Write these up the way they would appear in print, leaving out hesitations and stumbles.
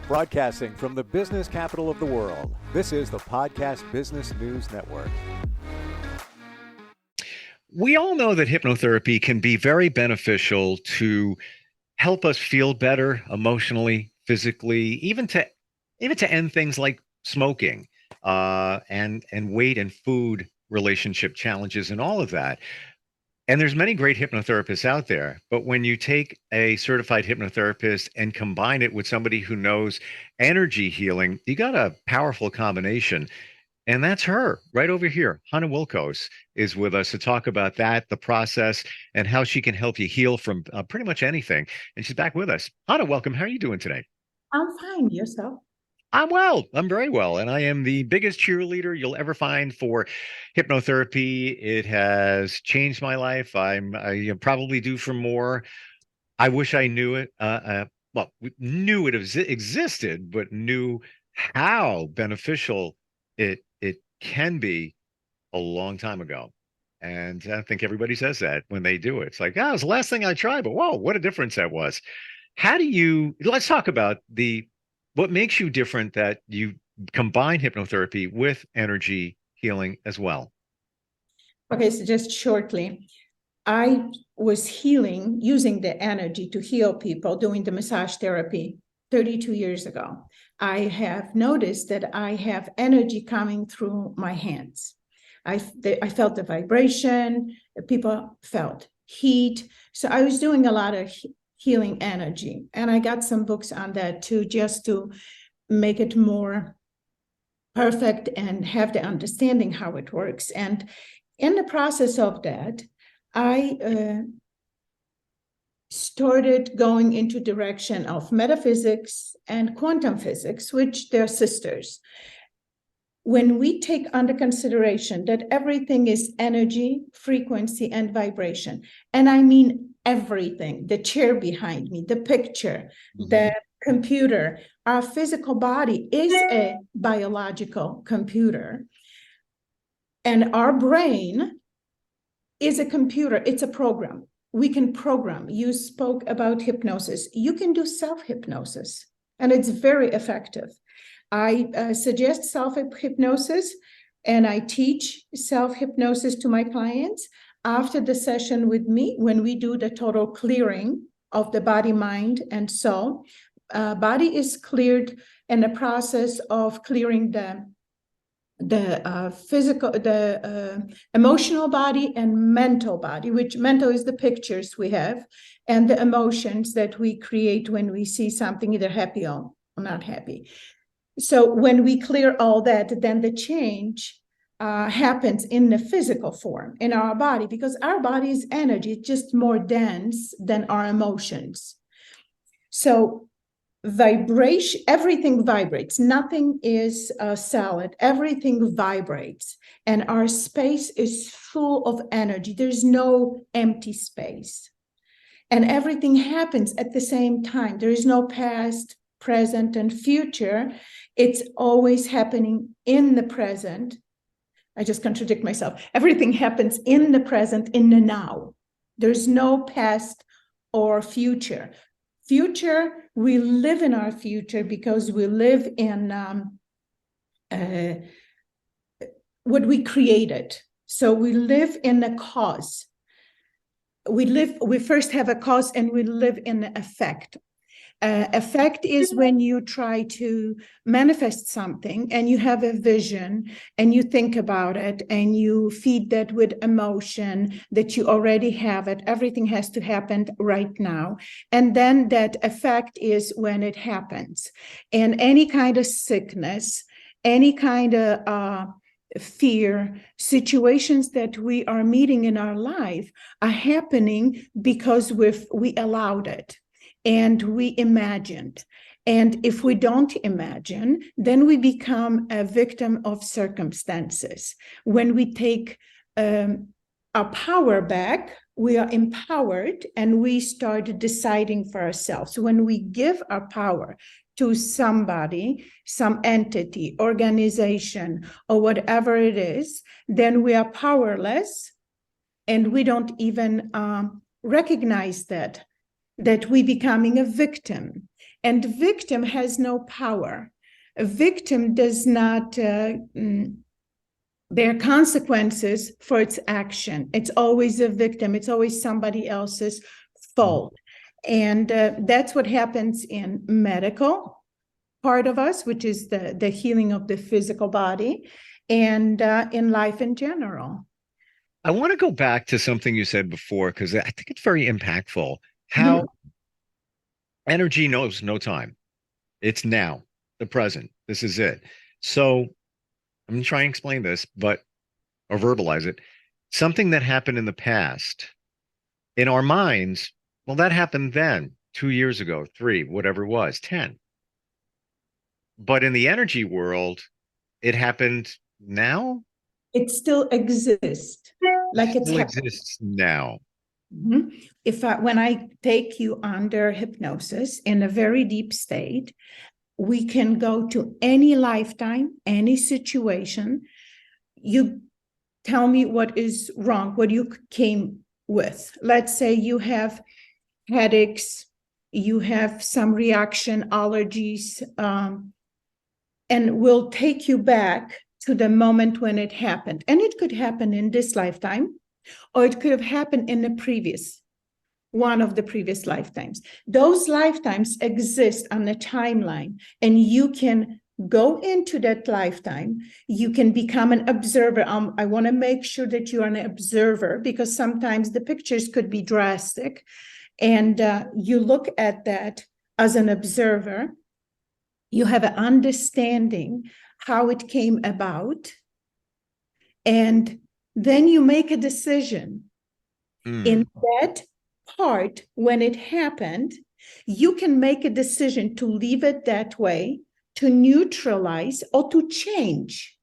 Broadcasting from the business capital of the world, this is the Podcast Business News Network. We all know that hypnotherapy can be very beneficial to help us feel better emotionally, physically, even to end things like smoking, and weight and food relationship challenges and all of that. And there's many great hypnotherapists out there, but when you take a certified hypnotherapist and combine it with somebody who knows energy healing, you got a powerful combination. And that's her right over here. Hania Wilkos is with us to talk about that, the process, and how she can help you heal from pretty much anything. And she's back with us. Hania, welcome. How are you doing today? I'm fine. Yourself? I'm well. I'm very well. And I am the biggest cheerleader you'll ever find for hypnotherapy. It has changed my life. I probably due for more. I wish I knew it. Well, we knew it existed, but knew how beneficial it can be a long time ago. And I think everybody says that when they do it. It's like, oh, it was the last thing I tried, but whoa, what a difference that was. Let's talk about what makes you different, that you combine hypnotherapy with energy healing as well. Okay, so just shortly, I was healing, using the energy to heal people, doing the massage therapy 32 years ago. I have noticed that I have energy coming through my hands. I felt the vibration, people felt heat. So I was doing a lot of healing energy. And I got some books on that too, just to make it more perfect and have the understanding how it works. And in the process of that, I started going into direction of metaphysics and quantum physics, which they're sisters. When we take under consideration that everything is energy, frequency, and vibration, and I mean everything, the chair behind me, the picture, the computer, our physical body is a biological computer, and our brain is a computer, it's a program. We can program. You spoke about hypnosis. You can do self-hypnosis, and it's very effective. I suggest self-hypnosis, and I teach self-hypnosis to my clients after the session with me, when we do the total clearing of the body, mind, and soul. Body is cleared in the process of clearing the physical, the emotional body and mental body, which mental is the pictures we have and the emotions that we create when we see something either happy or not happy. So when we clear all that, then the change happens in the physical form in our body, because our body is energy, it's just more dense than our emotions. So vibration, everything vibrates. Nothing is solid. Everything vibrates, and our space is full of energy. There's no empty space, and everything happens at the same time. There is no past, present, and future. It's always happening in the present. I just contradict myself. Everything happens in the present, in the now. There's no past or future. Future, we live in our future because we live in what we created. So we live in the cause. We first have a cause, and we live in the effect. Effect is when you try to manifest something and you have a vision and you think about it and you feed that with emotion that you already have it. Everything has to happen right now. And then that effect is when it happens. And any kind of sickness, any kind of fear, situations that we are meeting in our life are happening because we allowed it. And we imagined. And if we don't imagine, then we become a victim of circumstances. When we take our power back, we are empowered and we start deciding for ourselves. When we give our power to somebody, some entity, organization, or whatever it is, then we are powerless, and we don't even recognize that. that we becoming a victim. And victim has no power. A victim does not bear consequences for its action. It's always a victim. It's always somebody else's fault. And that's what happens in medical part of us, which is the healing of the physical body, and in life in general. I want to go back to something you said before, because I think it's very impactful. How energy knows no time. It's now, the present. This is it. So I'm going to try and explain this, or verbalize it. Something that happened in the past, in our minds, well, that happened then, 2 years ago, 3, whatever it was, 10. But in the energy world, it happened now. It still exists, like it's still happening. Exists now. When I take you under hypnosis in a very deep state, we can go to any lifetime, any situation. You tell me what is wrong, what you came with. Let's say you have headaches, you have some reaction, allergies, and we'll take you back to the moment when it happened. And it could happen in this lifetime, or it could have happened in one of the previous lifetimes. Those lifetimes exist on a timeline, and you can go into that lifetime. You can become an observer. I want to make sure that you are an observer, because sometimes the pictures could be drastic, and you look at that as an observer. You have an understanding how it came about, and then you make a decision. In that part, when it happened, you can make a decision to leave it that way, to neutralize, or to change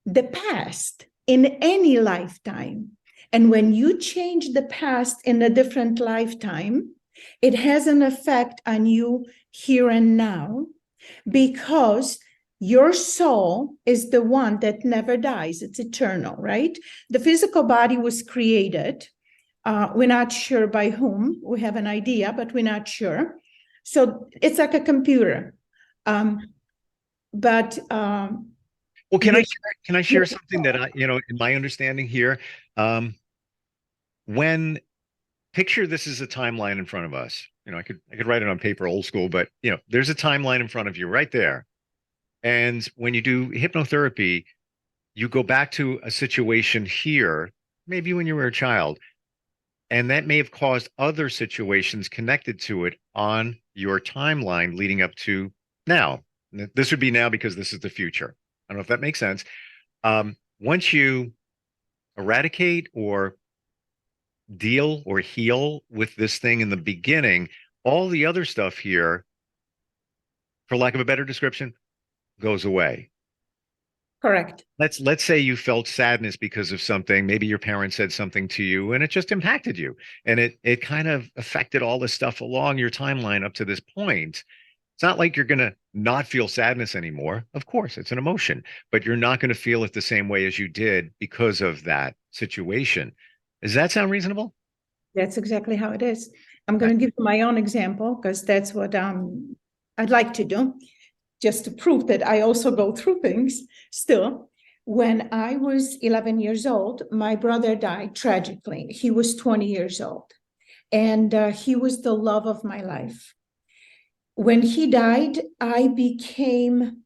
the past in any lifetime. And when you change the past in a different lifetime, it has an effect on you here and now, because your soul is the one that never dies. It's eternal, right? The physical body was created. We're not sure by whom. We have an idea, but we're not sure. So it's like a computer. Well, can I share something that in my understanding here, when picture this is a timeline in front of us. I could write it on paper, old school, but there's a timeline in front of you right there. And when you do hypnotherapy, you go back to a situation here, maybe when you were a child, and that may have caused other situations connected to it on your timeline leading up to now. This would be now because this is the future. I don't know if that makes sense. Once you eradicate or deal or heal with this thing in the beginning, all the other stuff here, for lack of a better description, goes away. Correct. Let's say you felt sadness because of something. Maybe your parents said something to you and it just impacted you, and it kind of affected all the stuff along your timeline up to this point. It's not like you're going to not feel sadness anymore. Of course, it's an emotion, but you're not going to feel it the same way as you did because of that situation. Does that sound reasonable? That's exactly how it is. I'm going to give you my own example, because that's what I'd like to do, just to prove that I also go through things still. When I was 11 years old, my brother died tragically. He was 20 years old, and he was the love of my life. When he died, I became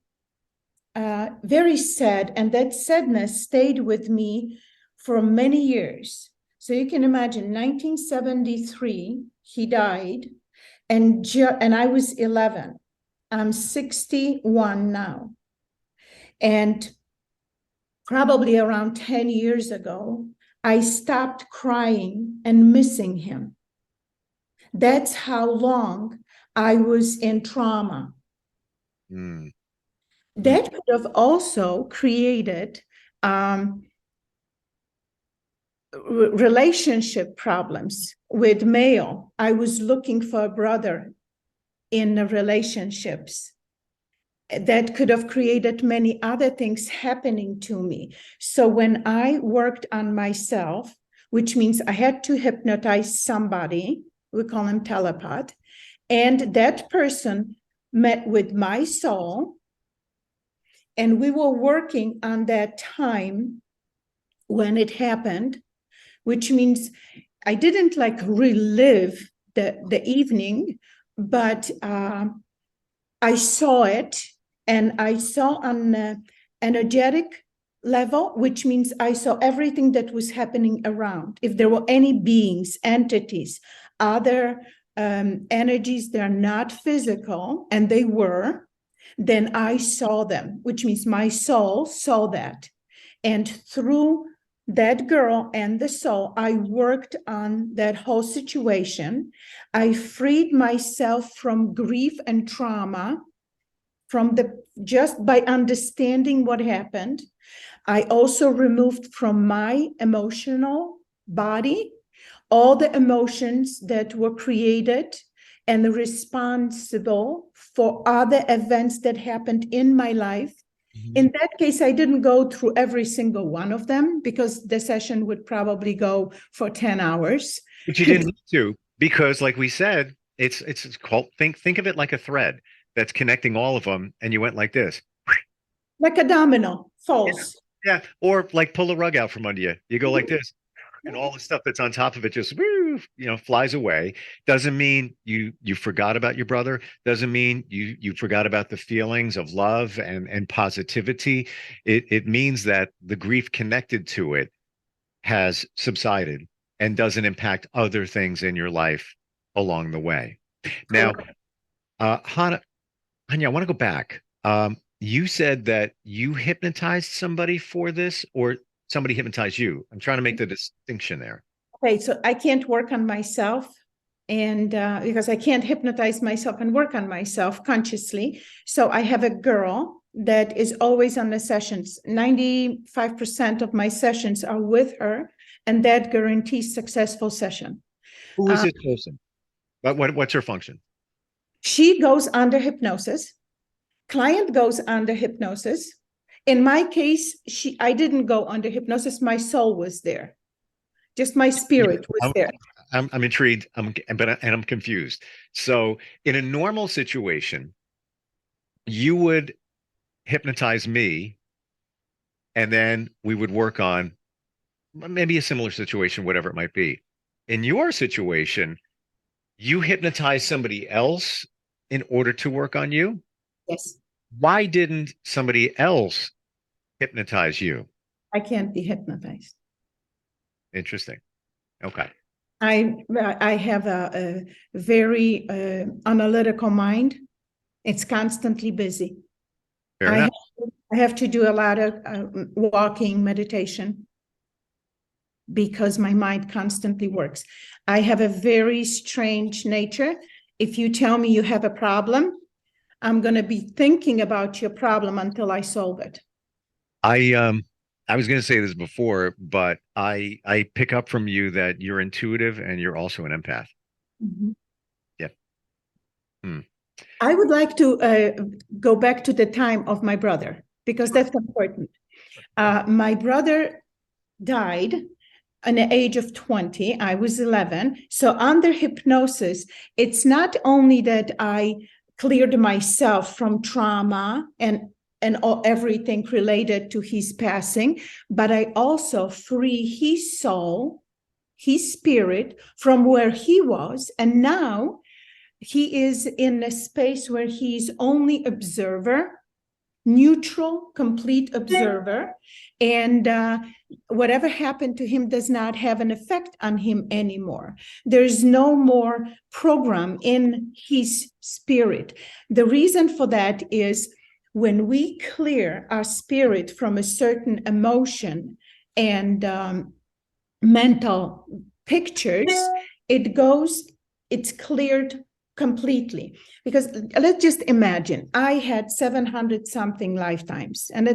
very sad, and that sadness stayed with me for many years. So you can imagine, 1973, he died, and I was 11. I'm 61 now. And probably around 10 years ago, I stopped crying and missing him. That's how long I was in trauma. That could have also created relationship problems with male. I was looking for a brother in the relationships. That could have created many other things happening to me. So when I worked on myself, which means I had to hypnotize somebody, we call him telepath, and that person met with my soul, and we were working on that time when it happened, which means I didn't like relive the evening, but I saw it, and I saw on an energetic level, which means I saw everything that was happening around. If there were any beings, entities, other energies that are not physical, and they were, then I saw them, which means my soul saw that. And through that girl and the soul, I worked on that whole situation. I freed myself from grief and trauma just by understanding what happened. I also removed from my emotional body all the emotions that were created and responsible for other events that happened in my life. In that case, I didn't go through every single one of them because the session would probably go for 10 hours. But you didn't need to, because like we said, it's called, think of it like a thread that's connecting all of them, and you went like this. Like a domino falls. Yeah. Or like pull a rug out from under you. You go like this, and all the stuff that's on top of it just woo, flies away. Doesn't mean you forgot about your brother. Doesn't mean you forgot about the feelings of love and positivity. It means that the grief connected to it has subsided and doesn't impact other things in your life along the way. Now, Hania, I want to go back. You said that you hypnotized somebody for this, or somebody hypnotized you. I'm trying to make the distinction there. Okay, so I can't work on myself, and because I can't hypnotize myself and work on myself consciously. So I have a girl that is always on the sessions. 95% of my sessions are with her, and that guarantees successful session. Who is this person? What's her function? She goes under hypnosis. Client goes under hypnosis. In my case, I didn't go under hypnosis. My soul was there. Just my spirit was there. I'm intrigued. I'm confused. So in a normal situation, you would hypnotize me, and then we would work on maybe a similar situation, whatever it might be. In your situation, you hypnotize somebody else in order to work on you? Yes. Why didn't somebody else hypnotize you? I can't be hypnotized. Interesting. Okay. I have a very analytical mind. It's constantly busy. Fair enough. I have to do a lot of walking meditation because my mind constantly works. I have a very strange nature. If you tell me you have a problem, I'm going to be thinking about your problem until I solve it. I was going to say this before, but I pick up from you that you're intuitive and you're also an empath. Mm-hmm. Yeah. I would like to go back to the time of my brother, because that's important. My brother died at the age of 20. I was 11. So under hypnosis, it's not only that I cleared myself from trauma and everything related to his passing, but I also free his soul, his spirit from where he was. And now he is in a space where he's only observer, neutral, complete observer. And whatever happened to him does not have an effect on him anymore. There's no more program in his spirit. The reason for that is when we clear our spirit from a certain emotion and mental pictures, it's cleared completely. Because let's just imagine, I had 700 something lifetimes, and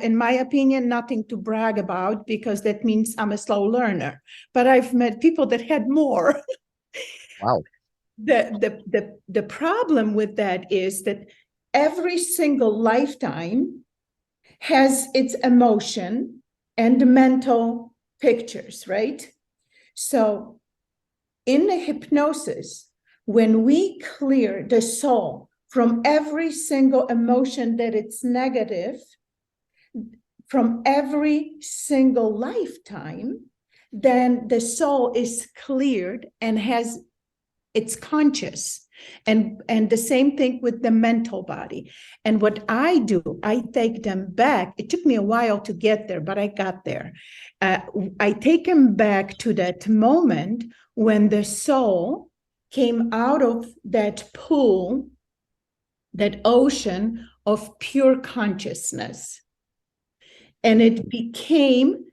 in my opinion, nothing to brag about, because that means I'm a slow learner. But I've met people that had more. Wow. The problem with that is that every single lifetime has its emotion and mental pictures, right? So in the hypnosis, when we clear the soul from every single emotion that it's negative, from every single lifetime, then the soul is cleared and it's conscious. And the same thing with the mental body. And what I do, I take them back. It took me a while to get there, but I got there. I take them back to that moment when the soul came out of that pool, that ocean of pure consciousness. And it became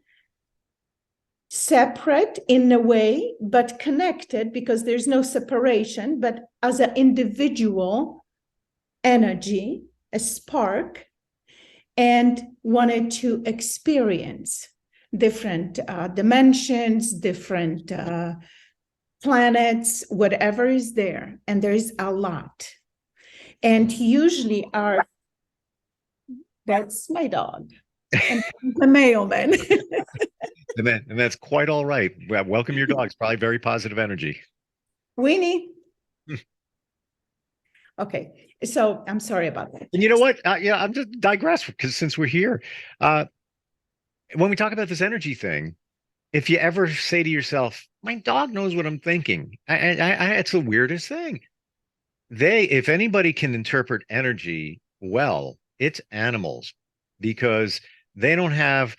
separate in a way, but connected, because there's no separation, but as an individual energy, a spark, and wanted to experience different dimensions, different planets, whatever is there. And there is a lot. And usually that's my dog, and the mailman. And that's quite all right. Well, welcome your dogs. Probably very positive energy. Weenie. Okay, so I'm sorry about that. And you know what? I'm just digress, because since we're here, when we talk about this energy thing, if you ever say to yourself, "My dog knows what I'm thinking," it's the weirdest thing. If anybody can interpret energy well, it's animals, because they don't have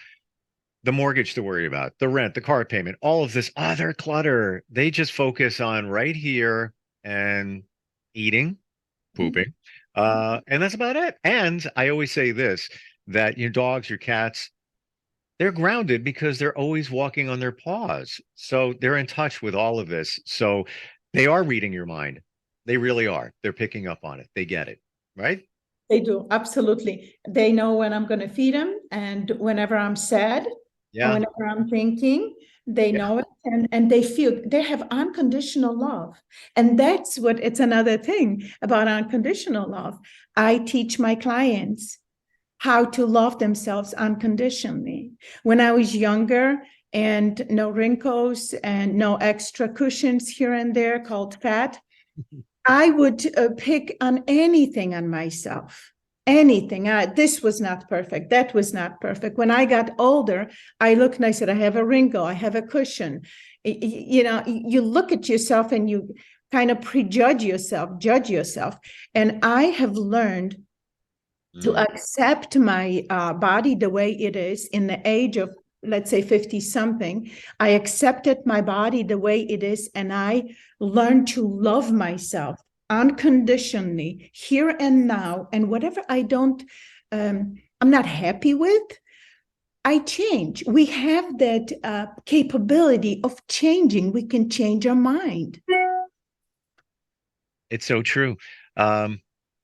the mortgage to worry about, the rent, the car payment, all of this other clutter. They just focus on right here and eating, pooping, and that's about it. And I always say this, that your dogs, your cats, they're grounded because they're always walking on their paws. So they're in touch with all of this. So they are reading your mind. They really are. They're picking up on it. They get it, right? They do, absolutely. They know when I'm going to feed them, and whenever I'm sad, and whenever I'm thinking, they know it, and they have unconditional love. And that's what, it's another thing about unconditional love. I teach my clients how to love themselves unconditionally. When I was younger, and no wrinkles and no extra cushions here and there called fat, I would pick on anything on myself, anything. This was not perfect. That was not perfect. When I got older, I looked and I said, I have a wrinkle, I have a cushion. You look at yourself and you kind of prejudge yourself, judge yourself. And I have learned to accept my body the way it is in the age of, let's say, 50 something. I accepted my body the way it is, and I learned to love myself unconditionally here and now. And whatever I'm not happy with, I change. We have that capability of changing. We can change our mind. It's so true.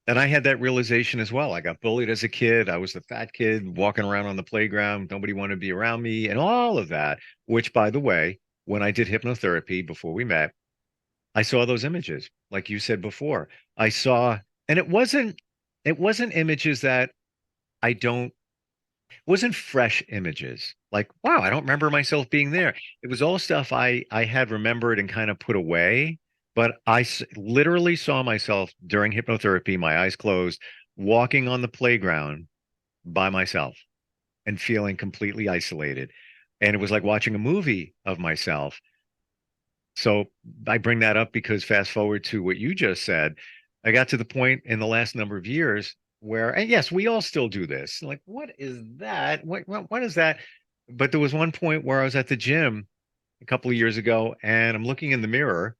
And I had that realization as well. I got bullied as a kid. I was the fat kid walking around on the playground. Nobody wanted to be around me and all of that, which, by the way, when I did hypnotherapy before we met, I saw those images, like you said before. I saw, and it wasn't images that wasn't fresh images. Like, wow, I don't remember myself being there. It was all stuff I had remembered and kind of put away. But I literally saw myself during hypnotherapy, my eyes closed, walking on the playground by myself and feeling completely isolated. And it was like watching a movie of myself. So I bring that up because fast forward to what you just said, I got to the point in the last number of years where, and yes, we all still do this. Like, what is that? What is that? But there was one point where I was at the gym a couple of years ago, and I'm looking in the mirror,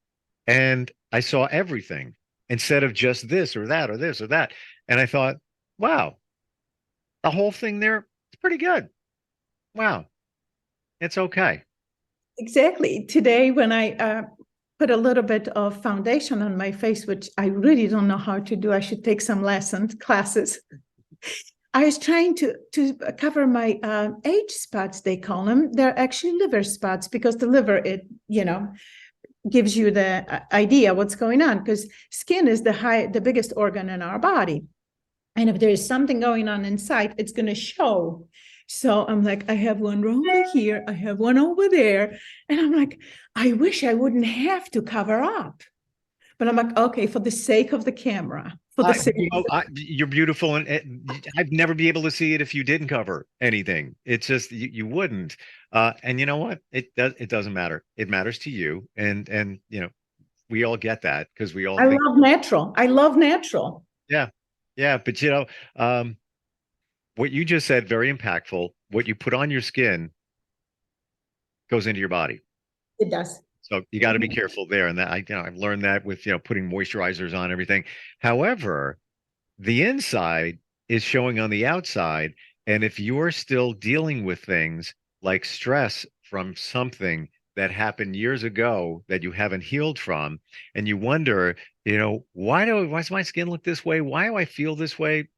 and I saw everything instead of just this or that or this or that. And I thought, wow, the whole thing there is pretty good. Wow, it's okay. Exactly. Today, when I put a little bit of foundation on my face, which I really don't know how to do, I should take some classes. I was trying to cover my age spots, they call them. They're actually liver spots, because the liver, gives you the idea what's going on, because skin is the biggest organ in our body. And if there is something going on inside, it's going to show. So I'm like, I have one over here, I have one over there. And I'm like, I wish I wouldn't have to cover up. But I'm like, okay, for the sake of the camera, for the sake of you're beautiful, and I'd never be able to see it if you didn't cover anything. It's just you wouldn't. And you know what? It doesn't matter. It matters to you, and we all get that because we all I think, love natural. I love natural. yeah, yeah. But what you just said, very impactful. What you put on your skin goes into your body. It does. So you got to be careful there. And that I've learned that with putting moisturizers on everything. However, the inside is showing on the outside. And if you're still dealing with things like stress from something that happened years ago that you haven't healed from, and you wonder, why does my skin look this way? Why do I feel this way?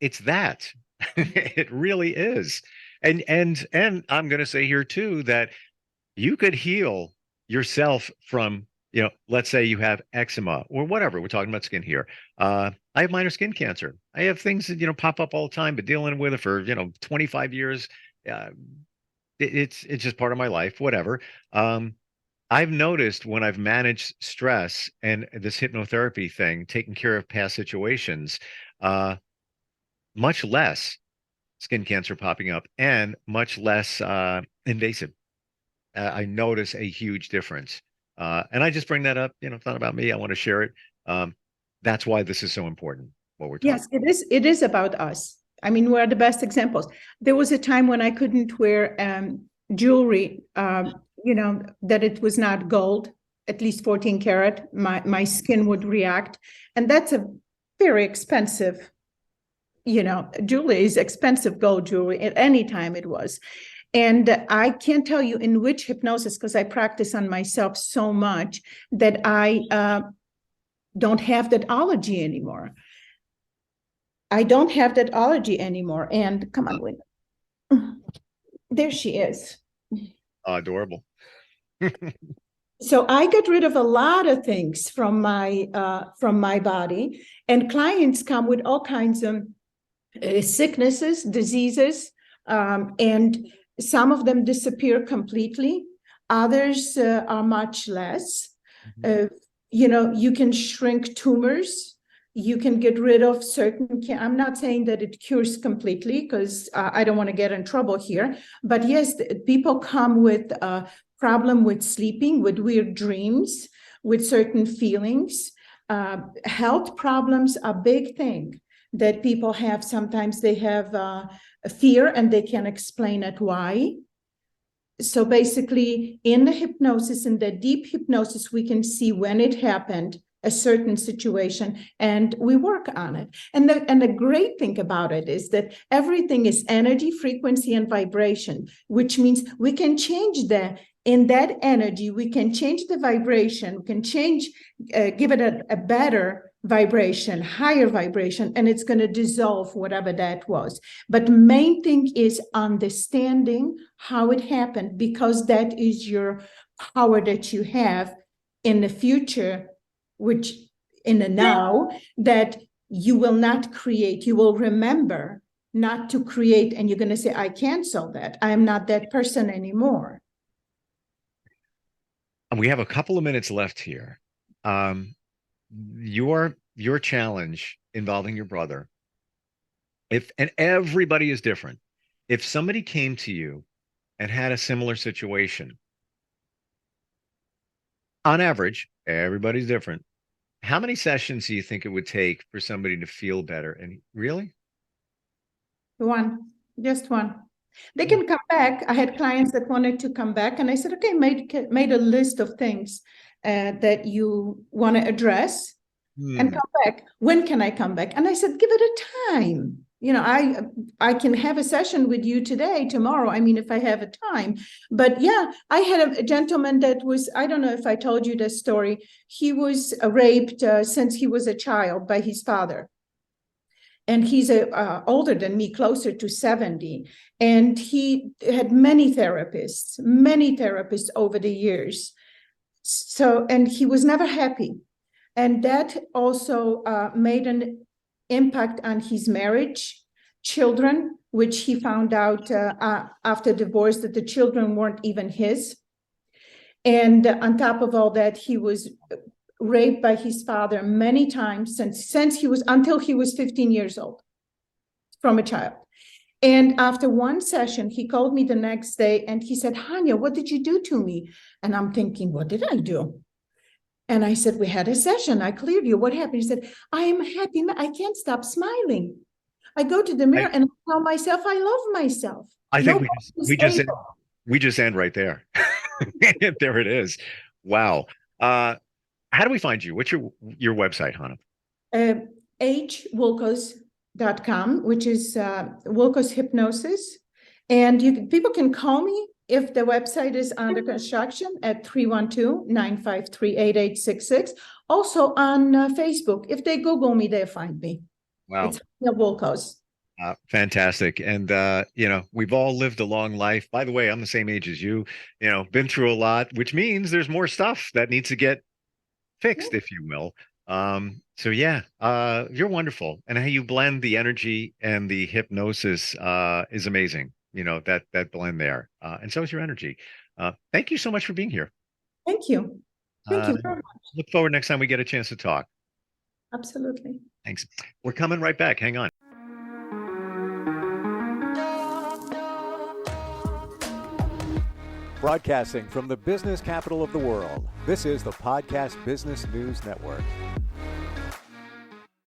It's that. It really is. And I'm going to say here too that you could heal yourself from, let's say you have eczema or whatever. We're talking about skin here. I have minor skin cancer. I have things that, pop up all the time, but dealing with it for, 25 years. Uh, it's just part of my life, whatever. I've noticed when I've managed stress and this hypnotherapy thing, taking care of past situations, much less skin cancer popping up and much less invasive. I notice a huge difference. And I just bring that up, it's not about me. I want to share it. That's why this is so important, what we're talking Yes, it is. It is about us. I mean, we're the best examples. There was a time when I couldn't wear jewelry, that it was not gold, at least 14 karat. My skin would react. And that's a very expensive, jewelry is expensive gold jewelry at any time it was. And I can't tell you in which hypnosis, because I practice on myself so much that I don't have that allergy anymore. I don't have that allergy anymore. And come on, Win. There she is. adorable. So I got rid of a lot of things from my body, and clients come with all kinds of sicknesses, diseases, and some of them disappear completely. Others are much less. You can shrink tumors. You can get rid of certain. I'm not saying that it cures completely because I don't want to get in trouble here. But yes, people come with a problem with sleeping, with weird dreams, with certain feelings. Health problems are a big thing that people have. Sometimes they have a fear and they can't explain it why. So basically in the hypnosis, in the deep hypnosis, we can see when it happened, a certain situation, and we work on it. And the great thing about it is that everything is energy, frequency, and vibration, which means we can change in that energy, we can change the vibration, we can change, give it a better vibration, higher vibration, and it's going to dissolve whatever that was. But the main thing is understanding how it happened, because that is your power that you have in the future, which in the now, that you will not create, you will remember not to create, and you're going to say, I cancel that. I'm not that person anymore. We have a couple of minutes left here. Your challenge involving your brother, and everybody is different. If somebody came to you and had a similar situation, on average, everybody's different. How many sessions do you think it would take for somebody to feel better? And really? One, just one. They can come back. I had clients that wanted to come back, and I said, okay, made a list of things that you want to address and come back. When can I come back? And I said, give it a time. I can have a session with you today, tomorrow. I mean, if I have a time. But yeah, I had a gentleman that was, I don't know if I told you this story. He was raped since he was a child by his father. And he's older than me, closer to 70. And he had many therapists over the years. So, and he was never happy. And that also made an impact on his marriage, children, which he found out after divorce that the children weren't even his. And on top of all that, he was raped by his father many times until he was 15 years old from a child. And after one session, he called me the next day and he said, Hania, what did you do to me? And I'm thinking, what did I do? And I said, we had a session. I cleared you. What happened? He said, I am happy. I can't stop smiling. I go to the mirror and I tell myself, I love myself. I think we just end right there. There it is. Wow. How do we find you? What's your website, Hania? hwilkos.com, which is Wilkos Hypnosis. And people can call me if the website is under construction at 312-953-8866. Also on Facebook. If they Google me, they'll find me. Wow. It's Hania Wilkos. Fantastic. And, we've all lived a long life. By the way, I'm the same age as you, been through a lot, which means there's more stuff that needs to get fixed, if you will. So yeah, you're wonderful. And how you blend the energy and the hypnosis is amazing. That blend there. And so is your energy. Thank you so much for being here. Thank you. Thank you very much. Look forward next time we get a chance to talk. Absolutely. Thanks. We're coming right back. Hang on. Broadcasting from the business capital of the world, this is the Podcast Business News Network.